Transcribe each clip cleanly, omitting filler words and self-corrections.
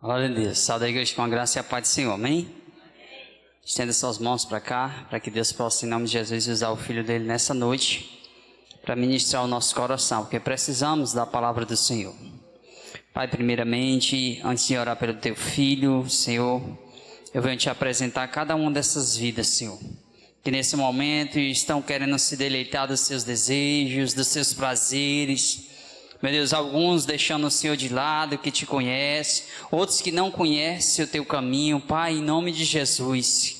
Glória a Deus. Salve a igreja com a graça e a paz do Senhor. Amém? Estenda suas mãos para cá, para que Deus possa, em nome de Jesus, usar o Filho dele nessa noite para ministrar o nosso coração, porque precisamos da palavra do Senhor. Pai, primeiramente, antes de orar pelo teu Filho, Senhor, eu venho te apresentar cada uma dessas vidas, Senhor, que nesse momento estão querendo se deleitar dos seus desejos, dos seus prazeres. Meu Deus, alguns deixando o Senhor de lado, que te conhece, outros que não conhecem o teu caminho. Pai, em nome de Jesus,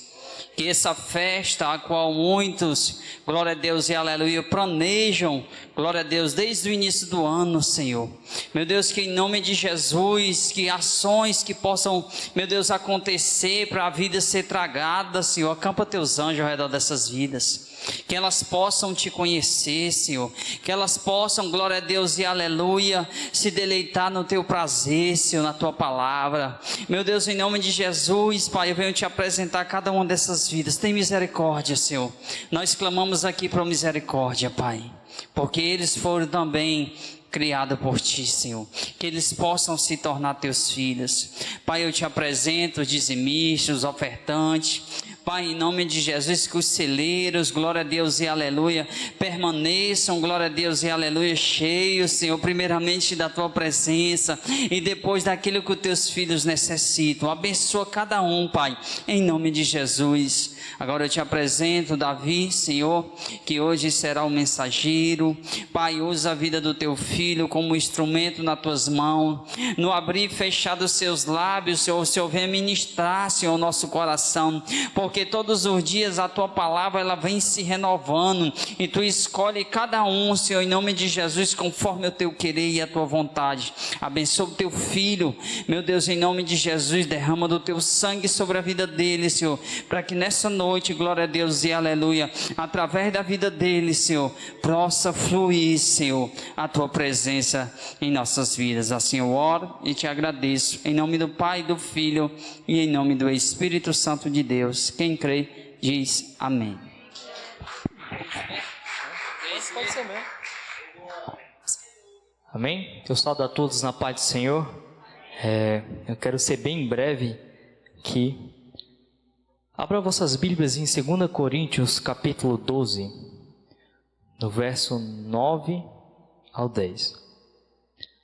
que essa festa a qual muitos, glória a Deus e aleluia, planejam, glória a Deus, desde o início do ano, Senhor. Meu Deus, que em nome de Jesus, que ações que possam, meu Deus, acontecer para a vida ser tragada, Senhor, acampa teus anjos ao redor dessas vidas. Que elas possam te conhecer, Senhor, que elas possam, glória a Deus e aleluia, se deleitar no teu prazer, Senhor, na tua palavra. Meu Deus, em nome de Jesus, Pai, eu venho te apresentar cada uma dessas vidas. Tem misericórdia, Senhor. Nós clamamos aqui por misericórdia, Pai, porque eles foram também criado por ti, Senhor, que eles possam se tornar teus filhos. Pai, eu te apresento os dizimistas, os ofertantes. Pai, em nome de Jesus, que os celeiros, glória a Deus e aleluia, permaneçam, glória a Deus e aleluia, cheios, Senhor, primeiramente da tua presença e depois daquilo que os teus filhos necessitam. Abençoa cada um, Pai, em nome de Jesus. Agora eu te apresento Davi, Senhor, que hoje será o mensageiro. Pai, usa a vida do teu filho como instrumento nas tuas mãos. No abrir e fechar dos seus lábios, Senhor, o Senhor venha ministrar, Senhor, o nosso coração, porque todos os dias a tua palavra ela vem se renovando e tu escolhe cada um, Senhor, em nome de Jesus, conforme o teu querer e a tua vontade. Abençoa o teu filho, meu Deus, em nome de Jesus, derrama do teu sangue sobre a vida dele, Senhor, para que nessa noite, glória a Deus e aleluia, através da vida dele, Senhor, possa fluir, Senhor, a tua presença em nossas vidas. Assim eu oro e te agradeço, em nome do Pai, do Filho e em nome do Espírito Santo de Deus. Quem crê, diz amém. Amém? Eu saúdo a todos na paz do Senhor. Eu quero ser bem breve aqui. Abra vossas Bíblias em 2 Coríntios capítulo 12, no verso 9 ao 10.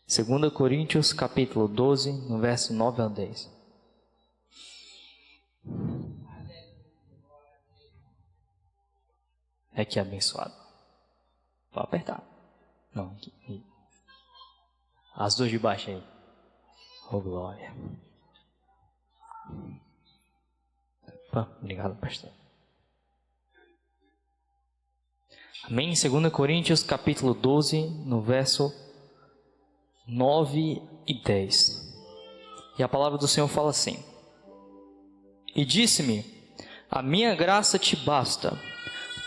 2 Coríntios capítulo 12, no verso 9 ao 10. É que abençoado. Pode apertar. Não, aqui. As duas de baixo aí. Oh, glória. Obrigado, pastor. Amém? 2 Coríntios capítulo 12, no verso 9 e 10. E a palavra do Senhor fala assim: E disse-me, a minha graça te basta,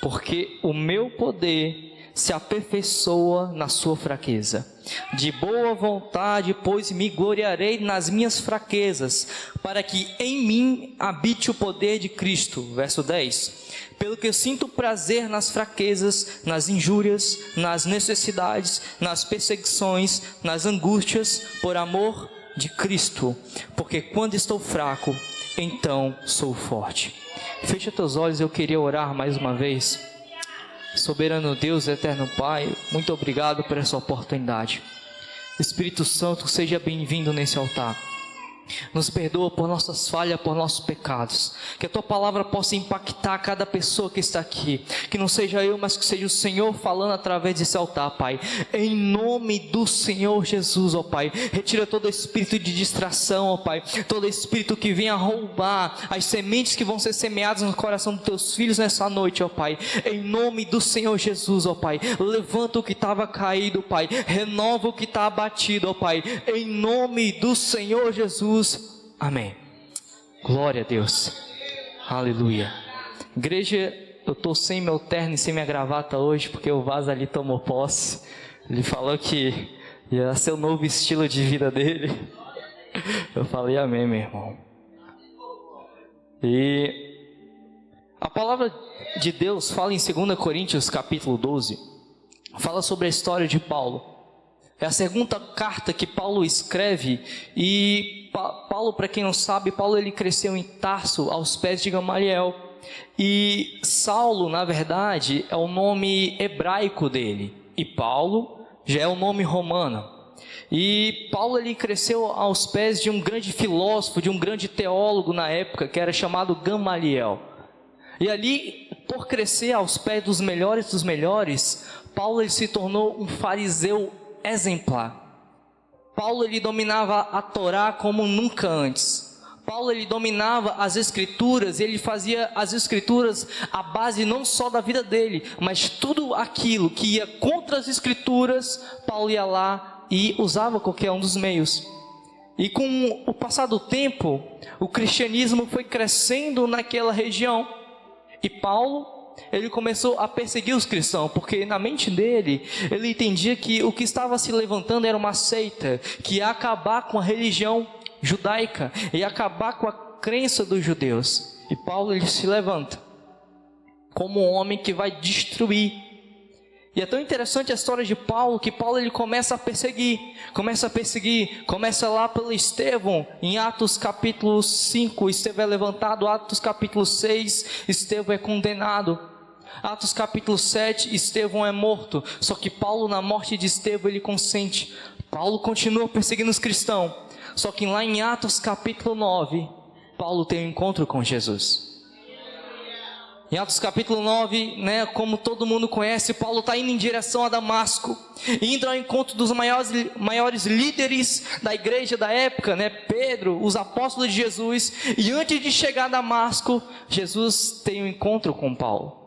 porque o meu poder se aperfeiçoa na sua fraqueza. De boa vontade, pois, me gloriarei nas minhas fraquezas, para que em mim habite o poder de Cristo. Verso 10. Pelo que eu sinto prazer nas fraquezas, nas injúrias, nas necessidades, nas perseguições, nas angústias, por amor de Cristo. Porque quando estou fraco, então sou forte. Fecha teus olhos, eu queria orar mais uma vez. Soberano Deus, eterno Pai, muito obrigado por essa oportunidade. Espírito Santo, seja bem-vindo nesse altar. Nos perdoa por nossas falhas, por nossos pecados. Que a tua palavra possa impactar cada pessoa que está aqui. Que não seja eu, mas que seja o Senhor falando através desse altar, Pai. Em nome do Senhor Jesus, ó Pai. Retira todo espírito de distração, ó Pai. Todo espírito que venha roubar as sementes que vão ser semeadas no coração dos teus filhos nessa noite, ó Pai. Em nome do Senhor Jesus, ó Pai. Levanta o que estava caído, Pai. Renova o que está abatido, ó Pai. Em nome do Senhor Jesus. Amém. Glória a Deus. Aleluia. Igreja, eu estou sem meu terno e sem minha gravata hoje, porque o Vaz ali tomou posse. Ele falou que ia ser o novo estilo de vida dele. Eu falei amém, meu irmão. E a palavra de Deus fala em 2 Coríntios capítulo 12. Fala sobre a história de Paulo. É a segunda carta que Paulo escreve e Paulo, para quem não sabe, Paulo ele cresceu em Tarso, aos pés de Gamaliel. E Saulo, na verdade, é o nome hebraico dele. E Paulo já é o nome romano. E Paulo ele cresceu aos pés de um grande filósofo, de um grande teólogo na época, que era chamado Gamaliel. E ali, por crescer aos pés dos melhores, Paulo ele se tornou um fariseu exemplar. Paulo ele dominava a Torá como nunca antes. Paulo ele dominava as escrituras, ele fazia as escrituras a base não só da vida dele, mas tudo aquilo que ia contra as escrituras, Paulo ia lá e usava qualquer um dos meios. E com o passar do tempo, o cristianismo foi crescendo naquela região. E Paulo, ele começou a perseguir os cristãos, porque na mente dele, ele entendia que o que estava se levantando era uma seita, que ia acabar com a religião judaica, ia acabar com a crença dos judeus. E Paulo, ele se levanta como um homem que vai destruir. E é tão interessante a história de Paulo, que Paulo ele começa lá pelo Estevão, em Atos capítulo 5, Estevão é levantado, Atos capítulo 6, Estevão é condenado, Atos capítulo 7, Estevão é morto, só que Paulo na morte de Estevão ele consente, Paulo continua perseguindo os cristãos, só que lá em Atos capítulo 9, Paulo tem um encontro com Jesus. Em Atos capítulo 9, como todo mundo conhece, Paulo está indo em direção a Damasco, indo ao encontro dos maiores líderes da igreja da época, Pedro, os apóstolos de Jesus, e antes de chegar a Damasco, Jesus tem um encontro com Paulo.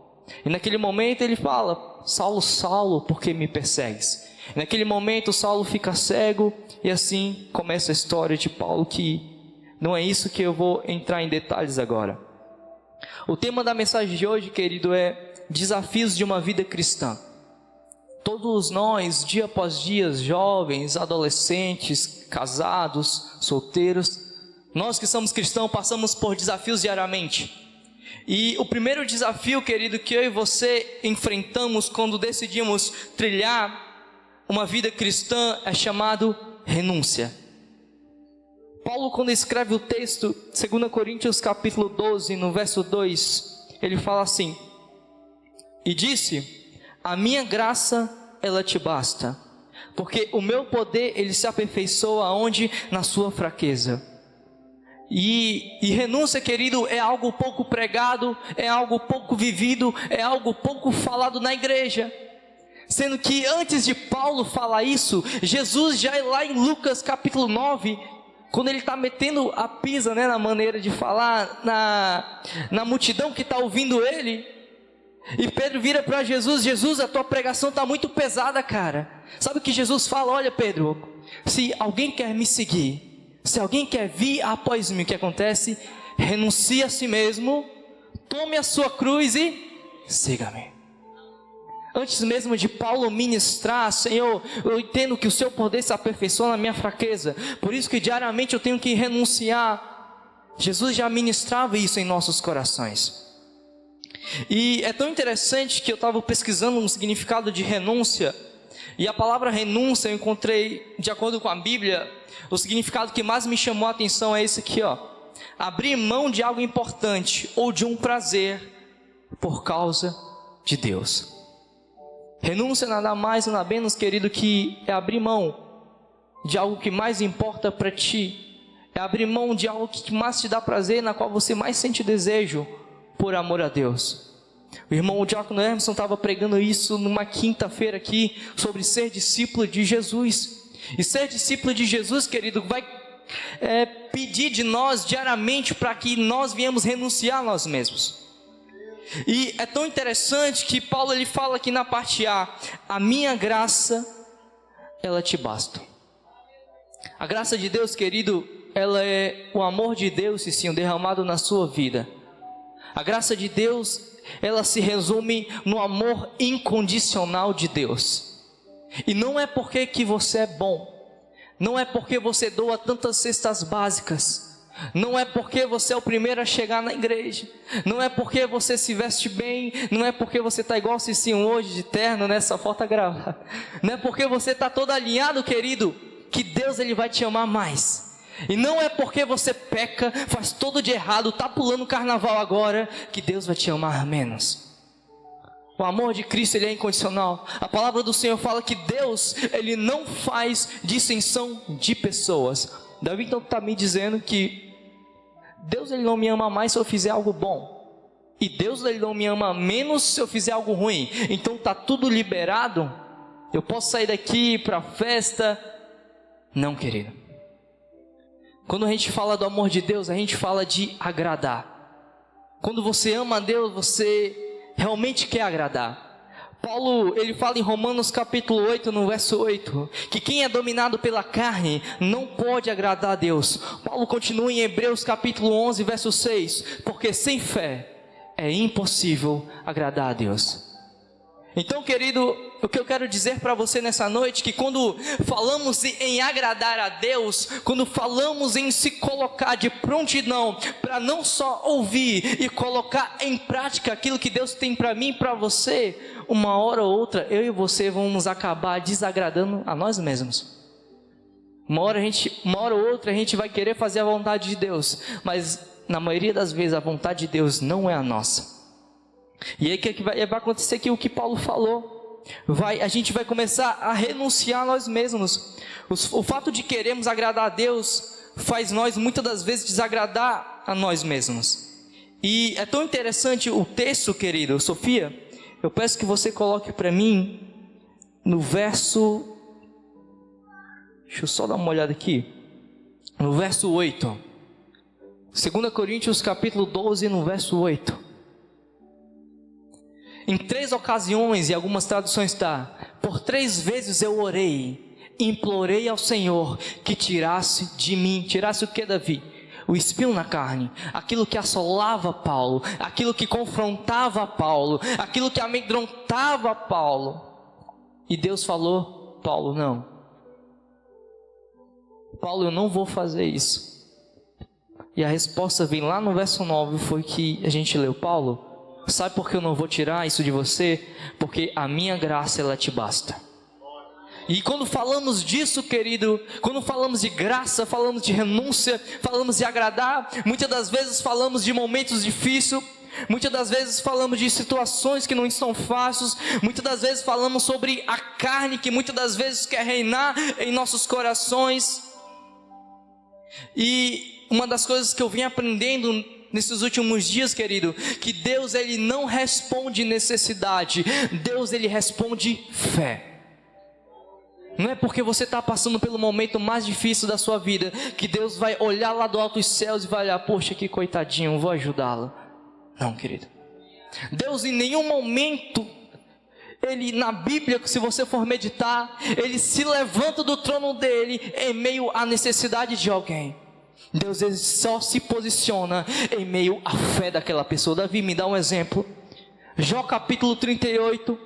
E naquele momento ele fala: Saulo, Saulo, por que me persegues? E naquele momento Saulo fica cego, e assim começa a história de Paulo, que não é isso que eu vou entrar em detalhes agora. O tema da mensagem de hoje, querido, é desafios de uma vida cristã. Todos nós, dia após dia, jovens, adolescentes, casados, solteiros, nós que somos cristãos passamos por desafios diariamente. E o primeiro desafio, querido, que eu e você enfrentamos quando decidimos trilhar uma vida cristã é chamado renúncia. Paulo, quando escreve o texto, 2 Coríntios capítulo 12, no verso 2, ele fala assim: e disse, a minha graça, ela te basta, porque o meu poder, ele se aperfeiçoa aonde? Na sua fraqueza. E renúncia, querido, é algo pouco pregado, é algo pouco vivido, é algo pouco falado na igreja. Sendo que antes de Paulo falar isso, Jesus já lá em Lucas capítulo 9, quando ele está metendo a pisa, na maneira de falar, na multidão que está ouvindo ele, e Pedro vira para Jesus: Jesus, a tua pregação está muito pesada, cara. Sabe o que Jesus fala? Olha, Pedro, se alguém quer me seguir, se alguém quer vir após mim, o que acontece? Renuncie a si mesmo, tome a sua cruz e siga-me. Antes mesmo de Paulo ministrar: Senhor, eu entendo que o seu poder se aperfeiçoa na minha fraqueza, por isso que diariamente eu tenho que renunciar. Jesus já ministrava isso em nossos corações. E é tão interessante que eu estava pesquisando um significado de renúncia, e a palavra renúncia eu encontrei, de acordo com a Bíblia, o significado que mais me chamou a atenção é esse aqui, abrir mão de algo importante ou de um prazer por causa de Deus. Renúncia nada mais, nada menos, querido, que é abrir mão de algo que mais importa para ti. É abrir mão de algo que mais te dá prazer, na qual você mais sente desejo, por amor a Deus. O irmão Diácono Emerson estava pregando isso numa quinta-feira aqui, sobre ser discípulo de Jesus. E ser discípulo de Jesus, querido, vai pedir de nós diariamente para que nós viemos renunciar a nós mesmos. E é tão interessante que Paulo ele fala aqui na parte a minha graça, ela te basta. A graça de Deus, querido, ela é o amor de Deus, e sim, derramado na sua vida. A graça de Deus, ela se resume no amor incondicional de Deus. E não é porque que você é bom, não é porque você doa tantas cestas básicas, não é porque você é o primeiro a chegar na igreja, não é porque você se veste bem, não é porque você está igual o Cicinho hoje de terno, só falta gravar, não é porque você está todo alinhado, querido, que Deus ele vai te amar mais. E não é porque você peca, faz tudo de errado, está pulando o carnaval agora, que Deus vai te amar menos. O amor de Cristo, ele é incondicional. A palavra do Senhor fala que Deus, ele não faz distinção de pessoas. Davi então está me dizendo que Deus, ele não me ama mais se eu fizer algo bom. E Deus, ele não me ama menos se eu fizer algo ruim. Então está tudo liberado. Eu posso sair daqui para a festa. Não, querido. Quando a gente fala do amor de Deus, a gente fala de agradar. Quando você ama a Deus, você realmente quer agradar. Paulo, ele fala em Romanos capítulo 8, no verso 8, que quem é dominado pela carne não pode agradar a Deus. Paulo continua em Hebreus capítulo 11, verso 6, porque sem fé é impossível agradar a Deus. Então, querido, o que eu quero dizer para você nessa noite, que quando falamos em agradar a Deus, quando falamos em se colocar de prontidão, para não só ouvir e colocar em prática aquilo que Deus tem para mim e para você, uma hora ou outra, eu e você vamos acabar desagradando a nós mesmos. Uma hora ou outra a gente vai querer fazer a vontade de Deus, mas na maioria das vezes a vontade de Deus não é a nossa. E aí que vai acontecer que o que Paulo falou, a gente vai começar a renunciar a nós mesmos. O fato de queremos agradar a Deus faz nós muitas das vezes desagradar a nós mesmos. E é tão interessante o texto, querido. Sofia, eu peço que você coloque para mim no verso, deixa eu só dar uma olhada aqui, no verso 8, 2 Coríntios capítulo 12, no verso 8. Em 3 ocasiões, e algumas traduções está, por 3 vezes eu orei, implorei ao Senhor que tirasse de mim, tirasse o que, Davi? O espinho na carne, aquilo que assolava Paulo, aquilo que confrontava Paulo, aquilo que amedrontava Paulo. E Deus falou, Paulo, não. Paulo, eu não vou fazer isso. E a resposta vem lá no verso 9, foi que a gente leu, Paulo, sabe por que eu não vou tirar isso de você? Porque a minha graça, ela te basta. E quando falamos disso, querido, quando falamos de graça, falamos de renúncia, falamos de agradar, muitas das vezes falamos de momentos difíceis, muitas das vezes falamos de situações que não estão fáceis, muitas das vezes falamos sobre a carne que muitas das vezes quer reinar em nossos corações. E uma das coisas que eu vim aprendendo nesses últimos dias, querido, que Deus, ele não responde necessidade, Deus, ele responde fé. Não é porque você está passando pelo momento mais difícil da sua vida, que Deus vai olhar lá do alto dos céus e vai olhar, poxa, que coitadinho, vou ajudá-lo. Não, querido. Deus em nenhum momento, ele na Bíblia, se você for meditar, ele se levanta do trono dele em meio à necessidade de alguém. Deus, ele só se posiciona em meio à fé daquela pessoa. Davi, me dá um exemplo. Jó capítulo 38,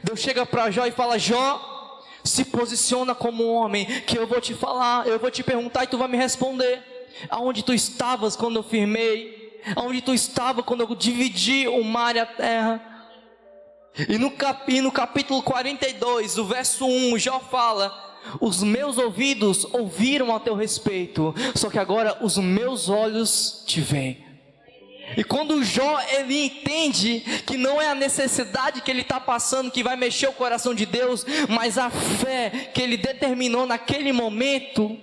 Deus chega para Jó e fala, Jó, se posiciona como um homem, que eu vou te falar, eu vou te perguntar e tu vai me responder. Aonde tu estavas quando eu firmei? Aonde tu estava quando eu dividi o mar e a terra? E no capítulo 42, o verso 1, Jó fala, os meus ouvidos ouviram a teu respeito, só que agora os meus olhos te veem. E quando Jó, ele entende que não é a necessidade que ele está passando que vai mexer o coração de Deus, mas a fé que ele determinou naquele momento,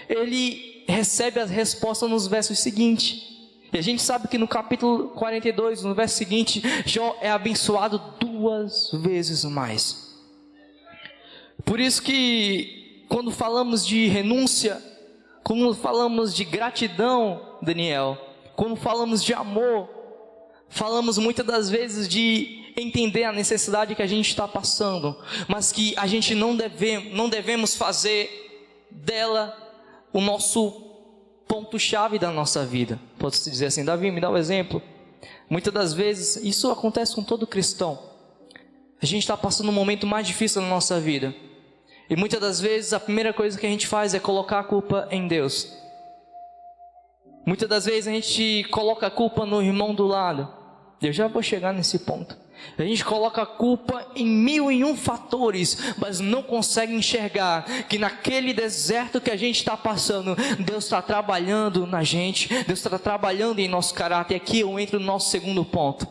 ele recebe as respostas nos versos seguintes. E a gente sabe que no capítulo 42, no verso seguinte, Jó é abençoado 2 vezes mais. Por isso que quando falamos de renúncia, quando falamos de gratidão, Daniel, quando falamos de amor, falamos muitas das vezes de entender a necessidade que a gente está passando, mas que a gente não devemos fazer dela o nosso ponto-chave da nossa vida. Posso dizer assim, Davi, me dá um exemplo. Muitas das vezes, isso acontece com todo cristão. A gente está passando um momento mais difícil na nossa vida. E muitas das vezes a primeira coisa que a gente faz é colocar a culpa em Deus. Muitas das vezes a gente coloca a culpa no irmão do lado. Eu já vou chegar nesse ponto. A gente coloca a culpa em 1001 fatores, mas não consegue enxergar que naquele deserto que a gente está passando, Deus está trabalhando na gente, Deus está trabalhando em nosso caráter. E aqui eu entro no nosso segundo ponto.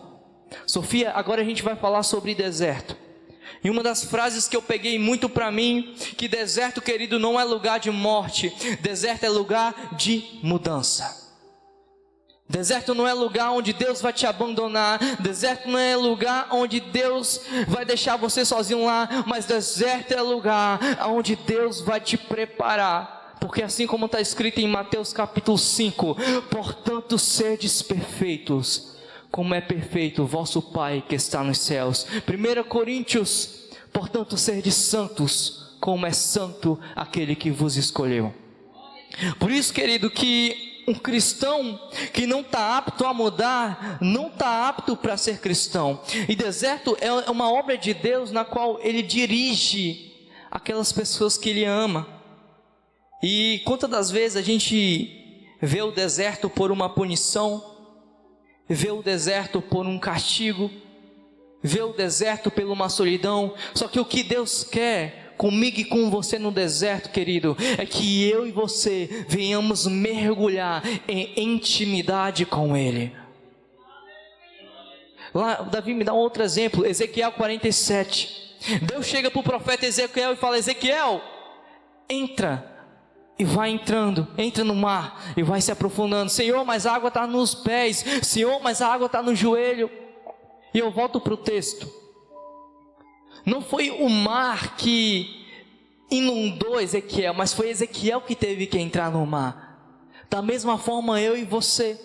Sofia, agora a gente vai falar sobre deserto. E uma das frases que eu peguei muito para mim, que deserto, querido, não é lugar de morte, deserto é lugar de mudança. Deserto não é lugar onde Deus vai te abandonar, deserto não é lugar onde Deus vai deixar você sozinho lá, mas deserto é lugar onde Deus vai te preparar, porque assim como está escrito em Mateus capítulo 5, portanto sedes perfeitos, como é perfeito o vosso Pai que está nos céus. 1 Coríntios, portanto sedes santos, como é santo aquele que vos escolheu. Por isso, querido, que um cristão que não está apto a mudar, não está apto para ser cristão. E deserto é uma obra de Deus na qual Ele dirige aquelas pessoas que Ele ama. E quantas das vezes a gente vê o deserto por uma punição, vê o deserto por um castigo, vê o deserto por uma solidão. Só que o que Deus quer comigo e com você no deserto, querido, é que eu e você venhamos mergulhar em intimidade com Ele. Lá, Davi me dá um outro exemplo, Ezequiel 47. Deus chega para o profeta Ezequiel e fala: Ezequiel, entra. E vai entrando, entra no mar e vai se aprofundando. Senhor, mas a água está nos pés. Senhor, mas a água está no joelho. E eu volto para o texto. Não foi o mar que inundou Ezequiel, mas foi Ezequiel que teve que entrar no mar. Da mesma forma eu e você.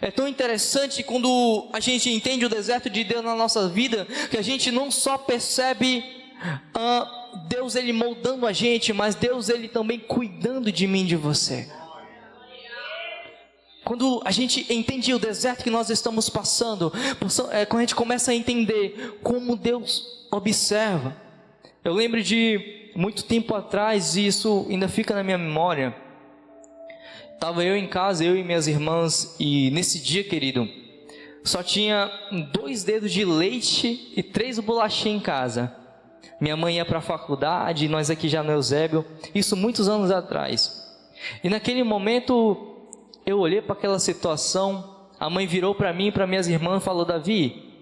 É tão interessante quando a gente entende o deserto de Deus na nossa vida, que a gente não só percebe Deus Ele moldando a gente, mas Deus Ele também cuidando de mim e de você. Quando a gente entende o deserto que nós estamos passando, quando a gente começa a entender como Deus observa. Eu lembro de muito tempo atrás, e isso ainda fica na minha memória. Estava eu em casa, eu e minhas irmãs, e nesse dia, querido, só tinha 2 dedos de leite e 3 bolachinhas em casa. Minha mãe ia para a faculdade, nós aqui já no Eusébio, isso muitos anos atrás. E naquele momento, eu olhei para aquela situação, a mãe virou para mim e para minhas irmãs e falou: Davi,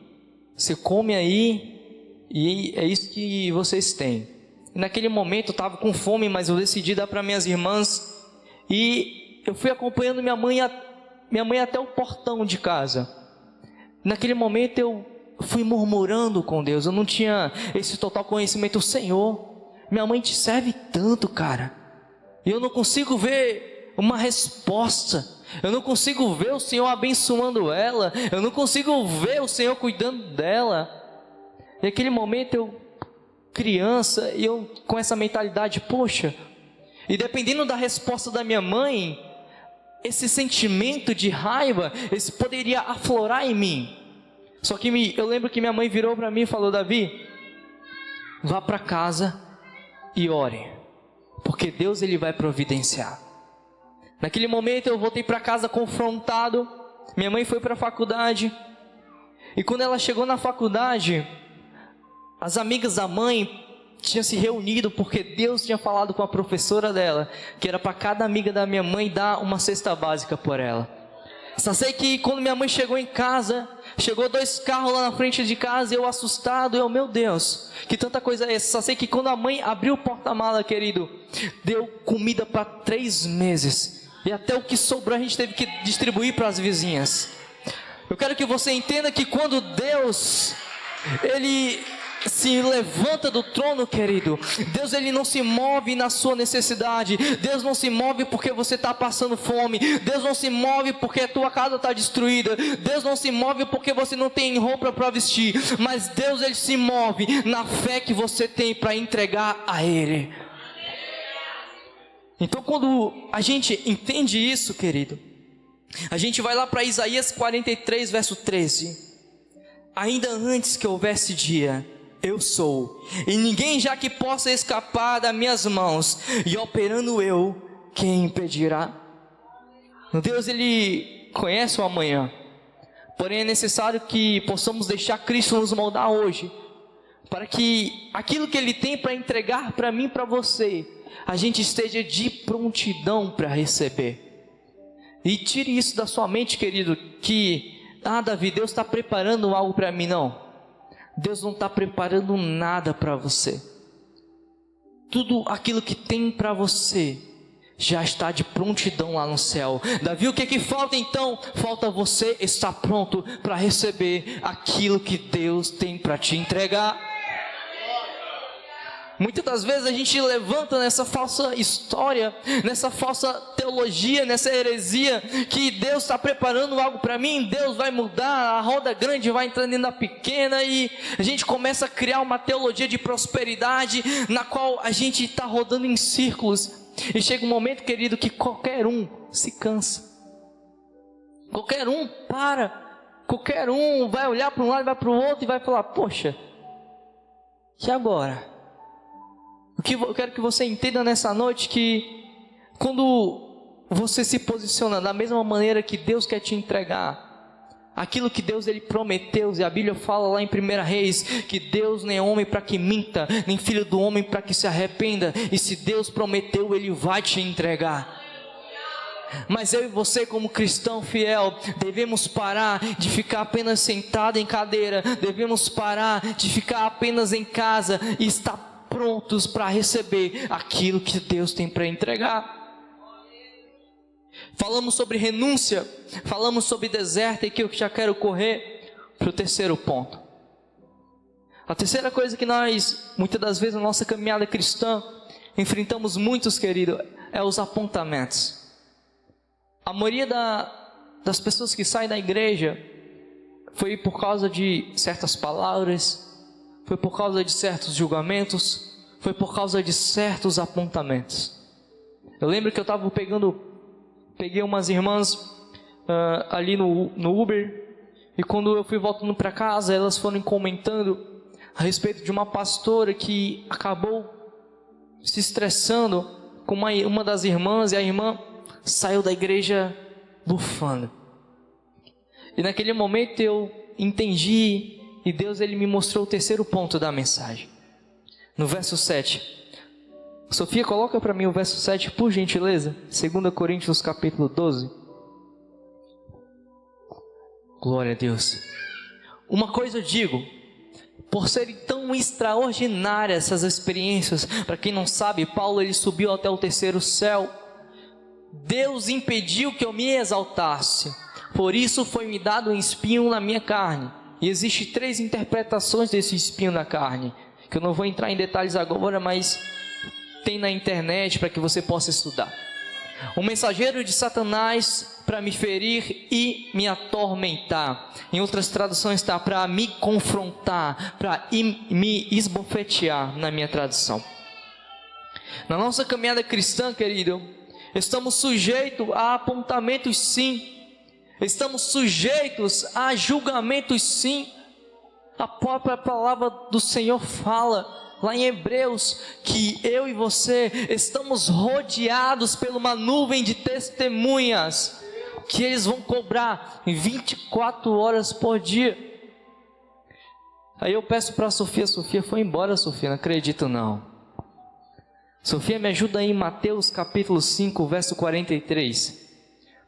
você come aí e é isso que vocês têm. E naquele momento eu estava com fome, mas eu decidi dar para minhas irmãs, e eu fui acompanhando minha mãe até o portão de casa. Naquele momento eu fui murmurando com Deus, eu não tinha esse total conhecimento. Senhor, minha mãe te serve tanto, cara, e eu não consigo ver uma resposta, eu não consigo ver o Senhor abençoando ela, eu não consigo ver o Senhor cuidando dela. E naquele momento eu, criança, e eu com essa mentalidade, poxa, e dependendo da resposta da minha mãe, esse sentimento de raiva, esse poderia aflorar em mim. Só que eu lembro que minha mãe virou para mim e falou: Davi, vá para casa e ore, porque Deus Ele vai providenciar. Naquele momento eu voltei para casa confrontado. Minha mãe foi para a faculdade, e quando ela chegou na faculdade, as amigas da mãe tinham se reunido, porque Deus tinha falado com a professora dela, que era para cada amiga da minha mãe dar uma cesta básica por ela. Só sei que quando minha mãe chegou em casa, chegou 2 carros lá na frente de casa, eu assustado, meu Deus, que tanta coisa é essa? Só sei que quando a mãe abriu o porta-mala, querido, deu comida para 3 meses, e até o que sobrou a gente teve que distribuir para as vizinhas. Eu quero que você entenda que quando Deus, Ele se levanta do trono, querido, Deus Ele não se move na sua necessidade, Deus não se move porque você está passando fome, Deus não se move porque a tua casa está destruída, Deus não se move porque você não tem roupa para vestir, mas Deus Ele se move na fé que você tem para entregar a Ele. Então quando a gente entende isso, querido, a gente vai lá para Isaías 43 verso 13. Ainda antes que houvesse dia, eu sou, e ninguém já que possa escapar das minhas mãos, e operando eu, quem impedirá? Deus Ele conhece o amanhã. Porém é necessário que possamos deixar Cristo nos moldar hoje, para que aquilo que Ele tem para entregar para mim e para você, a gente esteja de prontidão para receber. E tire isso da sua mente, querido, que Davi, Deus está preparando algo para mim. Não, Deus não está preparando nada para você. Tudo aquilo que tem para você já está de prontidão lá no céu. Davi, o que falta então? Falta você estar pronto para receber aquilo que Deus tem para te entregar. Muitas das vezes a gente levanta nessa falsa história, nessa falsa teologia, nessa heresia, que Deus está preparando algo para mim, Deus vai mudar, a roda grande vai entrando dentro da pequena, e a gente começa a criar uma teologia de prosperidade, na qual a gente está rodando em círculos, e chega um momento, querido, que qualquer um se cansa, qualquer um para, qualquer um vai olhar para um lado, vai para o outro e vai falar: poxa, e agora? O que eu quero que você entenda nessa noite, que quando você se posiciona da mesma maneira que Deus quer te entregar aquilo que Deus ele prometeu, e a Bíblia fala lá em 1 Reis, que Deus nem é homem para que minta, nem filho do homem para que se arrependa, e se Deus prometeu, Ele vai te entregar. Mas eu e você, como cristão fiel, devemos parar de ficar apenas sentado em cadeira, devemos parar de ficar apenas em casa e estar prontos para receber aquilo que Deus tem para entregar. Falamos sobre renúncia, falamos sobre deserto, e que eu já quero correr para o terceiro ponto. A terceira coisa que nós, muitas das vezes na nossa caminhada cristã, enfrentamos muitos, querido, é os apontamentos. A maioria das pessoas que saem da igreja foi por causa de certas palavras, foi por causa de certos julgamentos, foi por causa de certos apontamentos. Eu lembro que eu estava peguei umas irmãs ali no Uber, e quando eu fui voltando para casa, elas foram comentando a respeito de uma pastora que acabou se estressando com uma das irmãs, e a irmã saiu da igreja bufando. E naquele momento eu entendi, e Deus ele me mostrou o terceiro ponto da mensagem. No verso 7. Sofia, coloca para mim o verso 7, por gentileza. 2 Coríntios capítulo 12. Glória a Deus. Uma coisa eu digo, por serem tão extraordinárias essas experiências, para quem não sabe, Paulo ele subiu até o terceiro céu. Deus impediu que eu me exaltasse, por isso foi-me dado um espinho na minha carne. E existem 3 interpretações desse espinho na carne, que eu não vou entrar em detalhes agora, mas tem na internet para que você possa estudar. O mensageiro de Satanás para me ferir e me atormentar. Em outras traduções está para me confrontar, para me esbofetear, na minha tradução. Na nossa caminhada cristã, querido, estamos sujeitos a apontamentos, sim. Estamos sujeitos a julgamentos, sim. A própria palavra do Senhor fala lá em Hebreus que eu e você estamos rodeados por uma nuvem de testemunhas, que eles vão cobrar 24 horas por dia. Aí eu peço para a Sofia foi embora, Sofia, não acredito não. Sofia, me ajuda aí em Mateus capítulo 5, verso 43.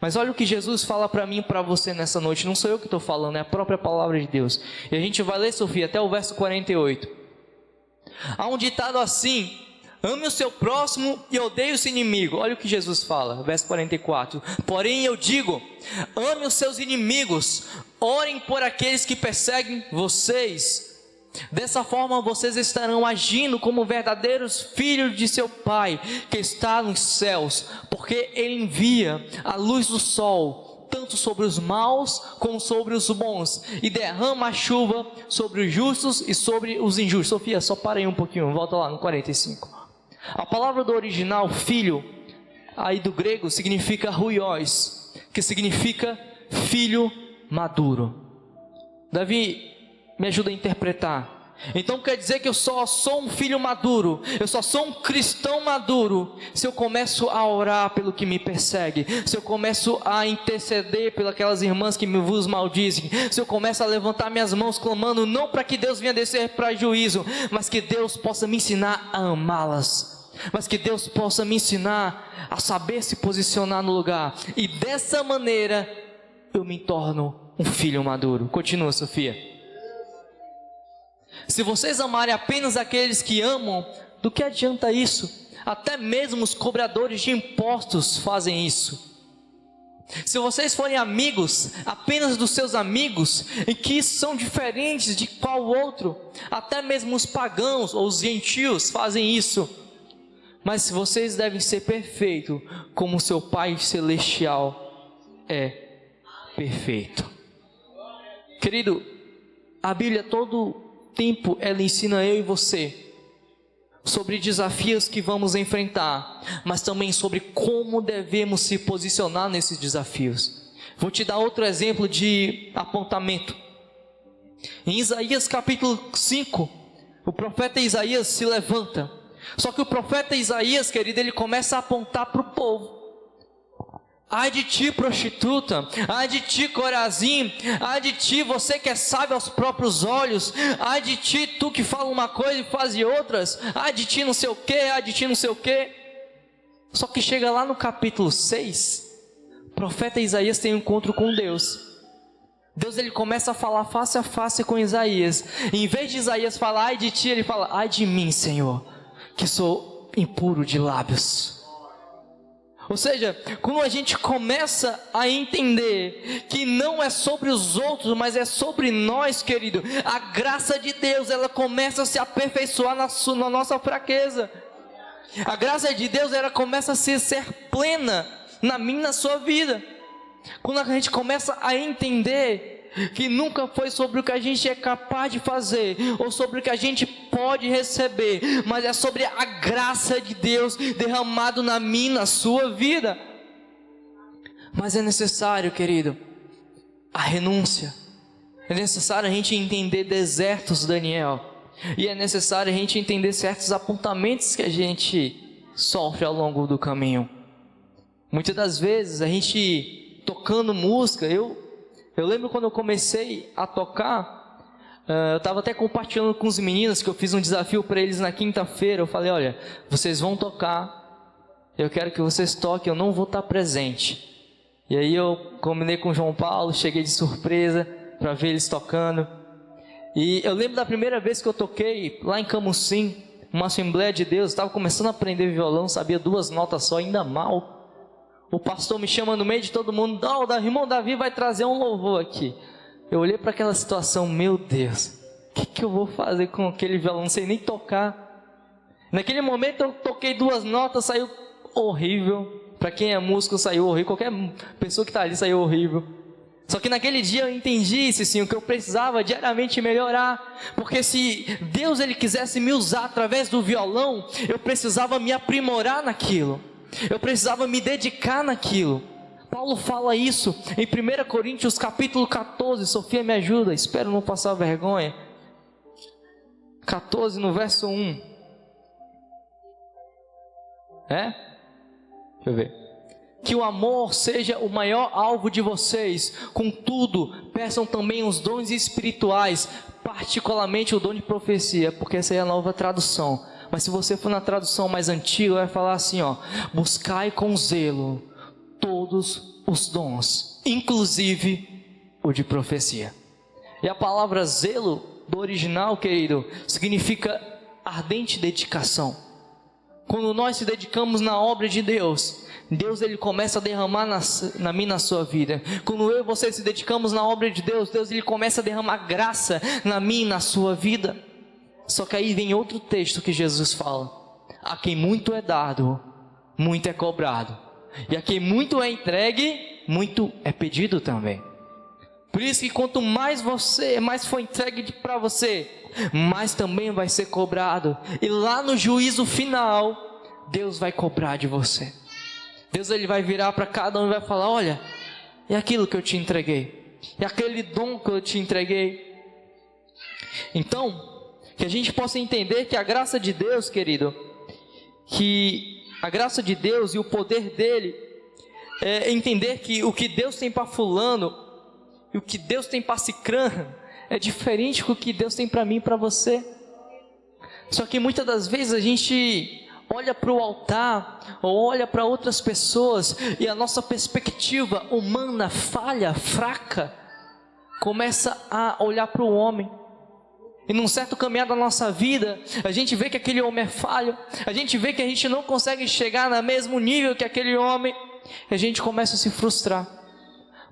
Mas olha o que Jesus fala para mim e para você nessa noite. Não sou eu que estou falando, é a própria palavra de Deus. E a gente vai ler, Sofia, até o verso 48. Há um ditado assim: ame o seu próximo e odeie o seu inimigo. Olha o que Jesus fala, verso 44. Porém eu digo, ame os seus inimigos, orem por aqueles que perseguem vocês. Dessa forma vocês estarão agindo como verdadeiros filhos de seu Pai que está nos céus, porque Ele envia a luz do sol tanto sobre os maus como sobre os bons, e derrama a chuva sobre os justos e sobre os injustos. Sofia, só para aí um pouquinho, volta lá no 45. A palavra do original, filho, aí do grego, significa ruios, que significa filho maduro. Davi, me ajuda a interpretar. Então quer dizer que eu só sou um filho maduro, eu só sou um cristão maduro se eu começo a orar pelo que me persegue, se eu começo a interceder pelas irmãs que me vos maldizem, se eu começo a levantar minhas mãos clamando, não para que Deus venha descer para juízo, mas que Deus possa me ensinar a amá-las, mas que Deus possa me ensinar a saber se posicionar no lugar, e dessa maneira eu me torno um filho maduro. Continua, Sofia. Se vocês amarem apenas aqueles que amam, do que adianta isso? Até mesmo os cobradores de impostos fazem isso. Se vocês forem amigos apenas dos seus amigos, e que são diferentes de qual outro, até mesmo os pagãos ou os gentios fazem isso. Mas vocês devem ser perfeitos, como seu Pai Celestial é perfeito. Querido, a Bíblia todo tempo ela ensina eu e você sobre desafios que vamos enfrentar, mas também sobre como devemos se posicionar nesses desafios. Vou te dar outro exemplo de apontamento. Em Isaías capítulo 5, o profeta Isaías se levanta. Só que o profeta Isaías, querido, ele começa a apontar para o povo. Ai de ti, prostituta, ai de ti, Corazim, ai de ti, você que é sábio aos próprios olhos, ai de ti, tu que fala uma coisa e faz outras, ai de ti não sei o que, ai de ti não sei o que. Só que chega lá no capítulo 6, o profeta Isaías tem um encontro com Deus. Deus ele começa a falar face a face com Isaías. E em vez de Isaías falar ai de ti, ele fala ai de mim, Senhor, que sou impuro de lábios. Ou seja, quando a gente começa a entender que não é sobre os outros, mas é sobre nós, querido, a graça de Deus, ela começa a se aperfeiçoar na nossa fraqueza. A graça de Deus, ela começa a ser plena na minha e na sua vida. Quando a gente começa a entender que nunca foi sobre o que a gente é capaz de fazer, ou sobre o que a gente pode receber, mas é sobre a graça de Deus derramado na minha e na sua vida. Mas é necessário, querido, a renúncia. É necessário a gente entender desertos, Daniel, e é necessário a gente entender certos apontamentos que a gente sofre ao longo do caminho. Muitas das vezes a gente tocando música, eu lembro quando eu comecei a tocar, eu estava até compartilhando com os meninos que eu fiz um desafio para eles na quinta-feira. Eu falei, olha, vocês vão tocar, eu quero que vocês toquem, eu não vou estar presente. E aí eu combinei com o João Paulo, cheguei de surpresa para ver eles tocando. E eu lembro da primeira vez que eu toquei lá em Camusim, uma Assembleia de Deus, estava começando a aprender violão, sabia 2 notas só, ainda mal. O pastor me chama no meio de todo mundo, o irmão Davi vai trazer um louvor aqui. Eu olhei para aquela situação, meu Deus, o que eu vou fazer com aquele violão? Não sei nem tocar. Naquele momento eu toquei 2 notas, saiu horrível. Para quem é músico saiu horrível, qualquer pessoa que está ali saiu horrível. Só que naquele dia eu entendi, sim, o que eu precisava diariamente melhorar. Porque se Deus ele quisesse me usar através do violão, eu precisava me aprimorar naquilo. Eu precisava me dedicar naquilo. Paulo fala isso em 1 Coríntios capítulo 14. Sofia me ajuda, espero não passar vergonha. 14 no verso 1. Deixa eu ver. Que o amor seja o maior alvo de vocês. Contudo, peçam também os dons espirituais, particularmente o dom de profecia, porque essa é a nova tradução. Mas se você for na tradução mais antiga, vai falar assim, buscai com zelo todos os dons, inclusive o de profecia. E a palavra zelo, do original, querido, significa ardente dedicação. Quando nós se dedicamos na obra de Deus, Deus ele começa a derramar na minha e na sua vida. Quando eu e você se dedicamos na obra de Deus, Deus ele começa a derramar graça na minha e na sua vida. Só que aí vem outro texto que Jesus fala: a quem muito é dado, muito é cobrado, e a quem muito é entregue, muito é pedido também. Por isso que quanto mais for entregue para você, mais também vai ser cobrado. E lá no juízo final, Deus vai cobrar de você. Deus ele vai virar para cada um e vai falar: olha, é aquilo que eu te entreguei, é aquele dom que eu te entreguei. Então, Que a gente possa entender que a graça de Deus, querido, que a graça de Deus e o poder dele é entender que o que Deus tem para fulano e o que Deus tem para cicrano é diferente do que Deus tem para mim e para você. Só que muitas das vezes a gente olha para o altar ou olha para outras pessoas e a nossa perspectiva humana falha, fraca, começa a olhar para o homem. E num certo caminhar da nossa vida, a gente vê que aquele homem é falho, a gente vê que a gente não consegue chegar no mesmo nível que aquele homem, e a gente começa a se frustrar.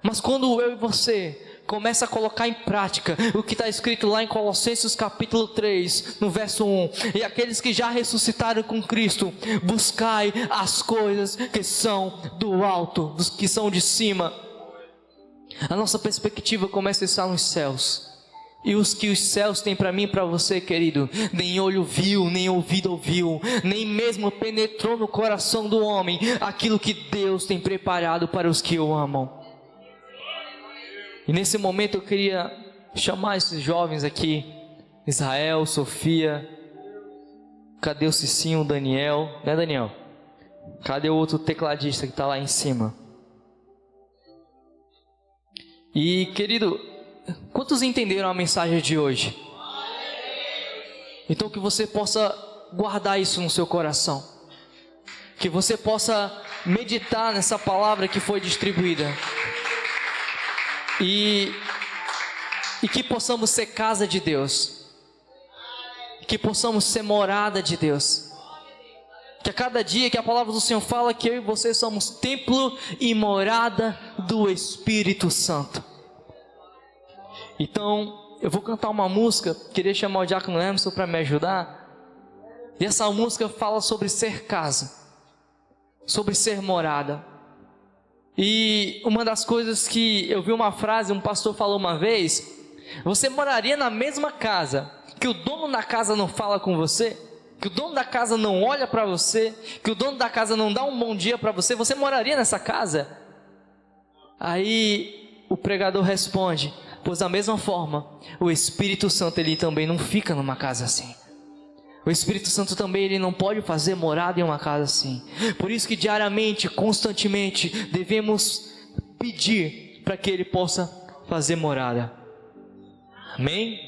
Mas quando eu e você começa a colocar em prática o que está escrito lá em Colossenses capítulo 3, no verso 1, e aqueles que já ressuscitaram com Cristo, buscai as coisas que são do alto, dos que são de cima, a nossa perspectiva começa a estar nos céus. E os que os céus têm para mim e para você, querido, nem olho viu, nem ouvido ouviu, nem mesmo penetrou no coração do homem aquilo que Deus tem preparado para os que o amam. E nesse momento eu queria chamar esses jovens aqui, Israel, Sofia, cadê o Cicinho, o Daniel, né, Daniel? Cadê o outro tecladista que está lá em cima? E querido, quantos entenderam a mensagem de hoje? Então que você possa guardar isso no seu coração, que você possa meditar nessa palavra que foi distribuída, e que possamos ser casa de Deus, que possamos ser morada de Deus, que a cada dia que a palavra do Senhor fala que eu e você somos templo e morada do Espírito Santo. Então eu vou cantar uma música, queria chamar o Diácono Emerson para me ajudar, e essa música fala sobre ser casa, sobre ser morada. E uma das coisas que eu vi uma frase, um pastor falou uma vez: você moraria na mesma casa que o dono da casa não fala com você, que o dono da casa não olha para você, que o dono da casa não dá um bom dia para você, você moraria nessa casa? Aí o pregador responde: pois da mesma forma, o Espírito Santo ele também não fica numa casa assim. O Espírito Santo também ele não pode fazer morada em uma casa assim. Por isso que diariamente, constantemente, devemos pedir para que ele possa fazer morada. Amém?